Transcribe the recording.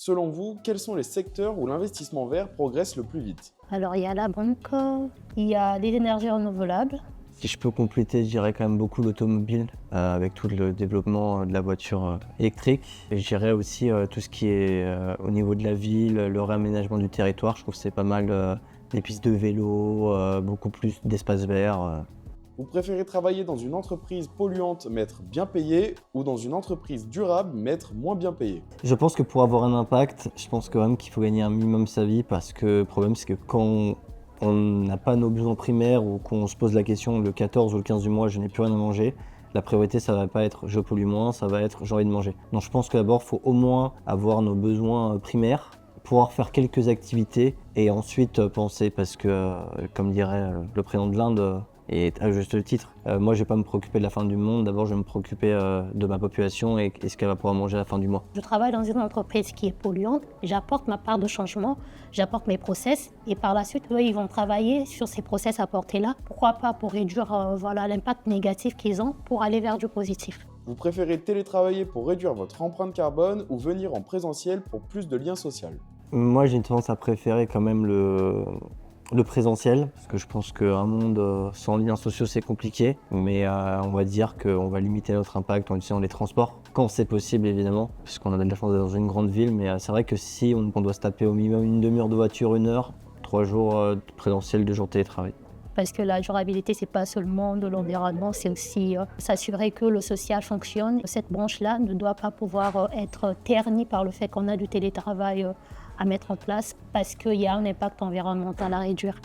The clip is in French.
Selon vous, quels sont les secteurs où l'investissement vert progresse le plus vite? Alors, il y a la banque, il y a les énergies renouvelables. Si je peux compléter, je dirais quand même beaucoup l'automobile, avec tout le développement de la voiture électrique. Et je dirais aussi tout ce qui est au niveau de la ville, le réaménagement du territoire. Je trouve que c'est pas mal des pistes de vélo, beaucoup plus d'espaces verts. Vous préférez travailler dans une entreprise polluante mais être bien payé ou dans une entreprise durable mais être moins bien payé? Je pense que pour avoir un impact, je pense quand même qu'il faut gagner un minimum sa vie parce que le problème c'est que quand on n'a pas nos besoins primaires ou qu'on se pose la question le 14 ou le 15 du mois, je n'ai plus rien à manger, la priorité ça va pas être je pollue moins, ça va être j'ai envie de manger. Donc je pense que d'abord il faut au moins avoir nos besoins primaires, pouvoir faire quelques activités et ensuite penser parce que comme dirait le président de l'Inde, et à juste titre, moi je vais pas me préoccuper de la fin du monde, d'abord je vais me préoccuper de ma population et ce qu'elle va pouvoir manger à la fin du mois. Je travaille dans une entreprise qui est polluante, j'apporte ma part de changement, j'apporte mes process et par la suite, eux, ils vont travailler sur ces process apportés-là. Pourquoi pas pour réduire l'impact négatif qu'ils ont pour aller vers du positif. Vous préférez télétravailler pour réduire votre empreinte carbone ou venir en présentiel pour plus de liens sociaux? Moi j'ai une tendance à préférer quand même le présentiel, parce que je pense qu'un monde sans liens sociaux c'est compliqué, mais on va dire qu'on va limiter notre impact en utilisant les transports, quand c'est possible évidemment, puisqu'on a de la chance d'être dans une grande ville, mais c'est vrai que si on doit se taper au minimum une demi-heure de voiture, 1 heure, 3 jours de présentiel, 2 jours de télétravail. Parce que la durabilité, c'est pas seulement de l'environnement, c'est aussi s'assurer que le social fonctionne. Cette branche-là ne doit pas pouvoir être ternie par le fait qu'on a du télétravail à mettre en place parce qu'il y a un impact environnemental à réduire.